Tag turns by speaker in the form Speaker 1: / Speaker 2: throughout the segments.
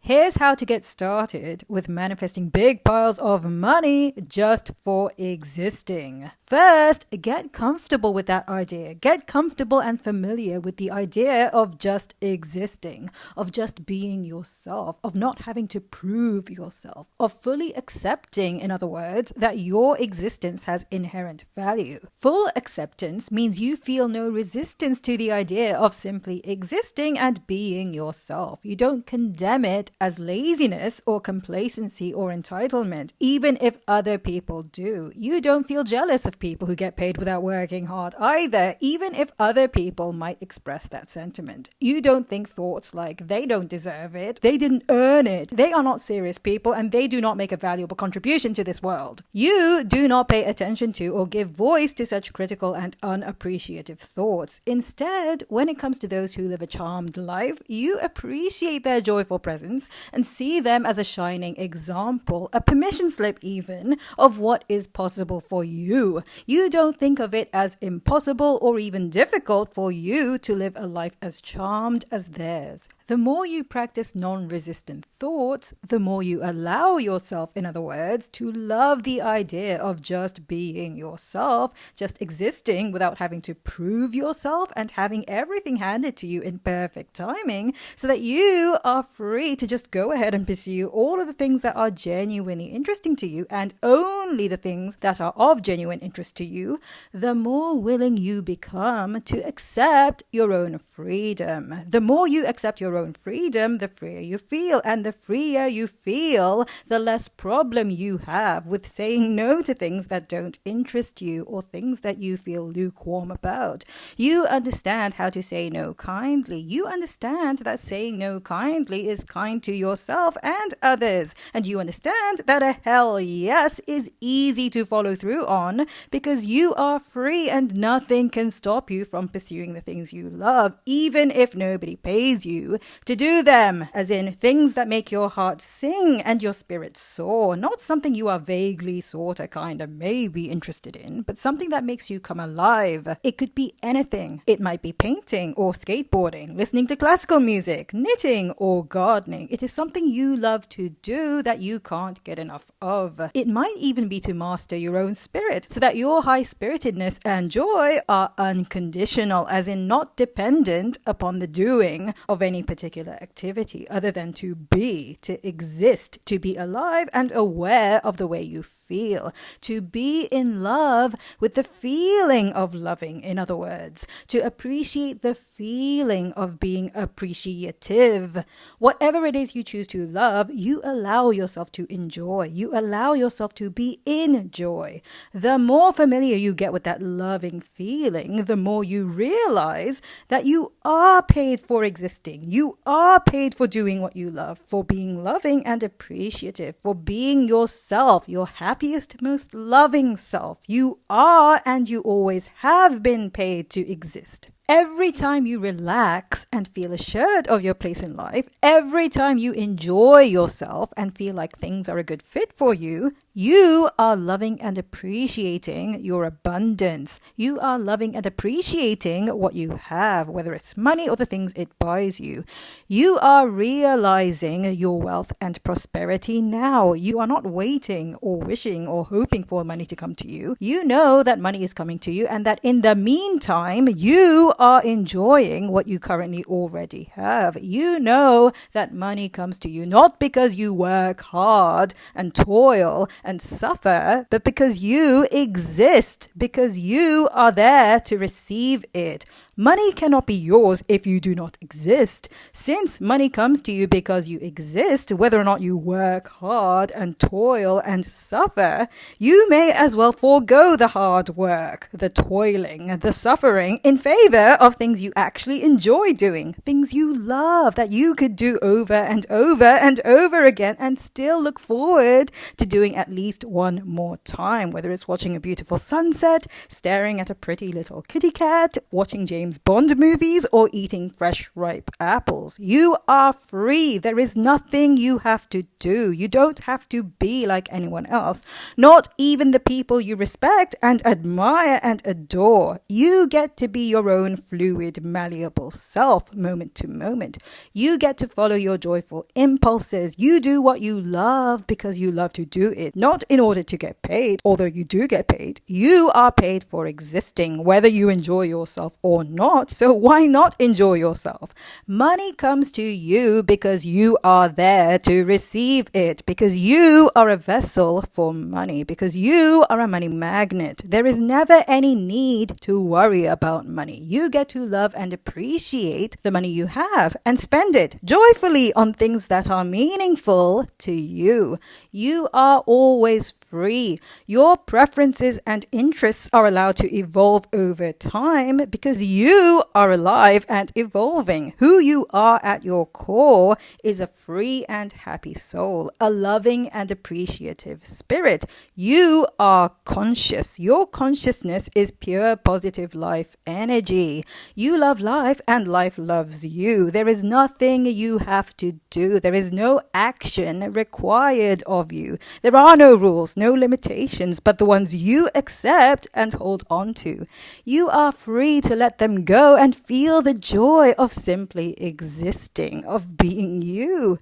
Speaker 1: Here's how to get started with manifesting big piles of money just for existing. First, get comfortable with that idea. Get comfortable and familiar with the idea of just existing, of just being yourself, of not having to prove yourself, of fully accepting, in other words, that your existence has inherent value. Full acceptance means you feel no resistance to the idea of simply existing and being yourself. You don't condemn it as laziness or complacency or entitlement, even if other people do. You don't feel jealous of people who get paid without working hard either, even if other people might express that sentiment. You don't think thoughts like, they don't deserve it, they didn't earn it, they are not serious people, and they do not make a valuable contribution to this world. You do not pay attention to or give voice to such critical and unappreciative thoughts. Instead, when it comes to those who live a charmed life, you appreciate their joyful presence and see them as a shining example, a permission slip even, of what is possible for you. You don't think of it as impossible or even difficult for you to live a life as charmed as theirs. The more you practice non-resistant thoughts, the more you allow yourself, in other words, to love the idea of just being yourself, just existing without having to prove yourself and having everything handed to you in perfect timing, so that you are free to just go ahead and pursue all of the things that are genuinely interesting to you and only the things that are of genuine interest to you. The more willing you become to accept your own freedom. The more you accept your own freedom, the freer you feel, and the freer you feel, the less problem you have with saying no to things that don't interest you or things that you feel lukewarm about. You understand how to say no kindly. You understand that saying no kindly is kind to yourself and others, and you understand that a hell yes is easy to follow through on because you are free and nothing can stop you from pursuing the things you love, even if nobody pays you to do them, as in things that make your heart sing and your spirit soar, not something you are vaguely sorta kinda maybe interested in, but something that makes you come alive. It could be anything. It might be painting or skateboarding, listening to classical music, knitting or gardening. It is something you love to do that you can't get enough of. It might even be to master your own spirit, so that your high-spiritedness and joy are unconditional, as in not dependent upon the doing of any particular activity other than to be, to exist, to be alive and aware of the way you feel, to be in love with the feeling of loving, in other words, to appreciate the feeling of being appreciative. Whatever it is you choose to love, you allow yourself to enjoy. You allow yourself to be in joy. The more familiar you get with that loving feeling, the more you realize that you are paid for existing. You are paid for doing what you love, for being loving and appreciative, for being yourself, your happiest, most loving self. You are and you always have been paid to exist. Every time you relax and feel assured of your place in life, every time you enjoy yourself and feel like things are a good fit for you, you are loving and appreciating your abundance. You are loving and appreciating what you have, whether it's money or the things it buys you. You are realizing your wealth and prosperity now. You are not waiting or wishing or hoping for money to come to you. You know that money is coming to you and that in the meantime, you are enjoying what you currently already have. You know that money comes to you not because you work hard and toil and suffer, but because you exist, because you are there to receive it. Money cannot be yours if you do not exist. Since money comes to you because you exist, whether or not you work hard and toil and suffer, you may as well forego the hard work, the toiling, the suffering in favor of things you actually enjoy doing, things you love that you could do over and over and over again and still look forward to doing at least one more time, whether it's watching a beautiful sunset, staring at a pretty little kitty cat, watching James James Bond movies or eating fresh ripe apples. You are free. There is nothing you have to do. You don't have to be like anyone else, not even the people you respect and admire and adore. You get to be your own fluid, malleable self moment to moment. You get to follow your joyful impulses. You do what you love because you love to do it, not in order to get paid, although you do get paid. You are paid for existing, whether you enjoy yourself or not, so why not enjoy yourself? Money comes to you because you are there to receive it, because you are a vessel for money, because you are a money magnet. There is never any need to worry about money. You get to love and appreciate the money you have and spend it joyfully on things that are meaningful to you. You are always free. Your preferences and interests are allowed to evolve over time because you are alive and evolving. Who you are at your core is a free and happy soul, a loving and appreciative spirit. You are conscious. Your consciousness is pure positive life energy. You love life and life loves you. There is nothing you have to do. There is no action required of you. There are no rules, no limitations, but the ones you accept and hold on to. You are free to let them go and feel the joy of simply existing, of being you.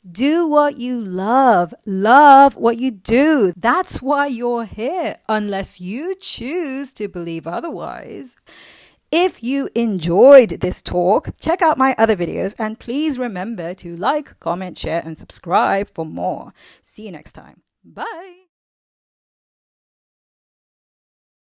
Speaker 1: Do what you love. Love what you do. That's why you're here, unless you choose to believe otherwise. If you enjoyed this talk, check out my other videos and please remember to like, comment, share, and subscribe for more. See you next time. Bye.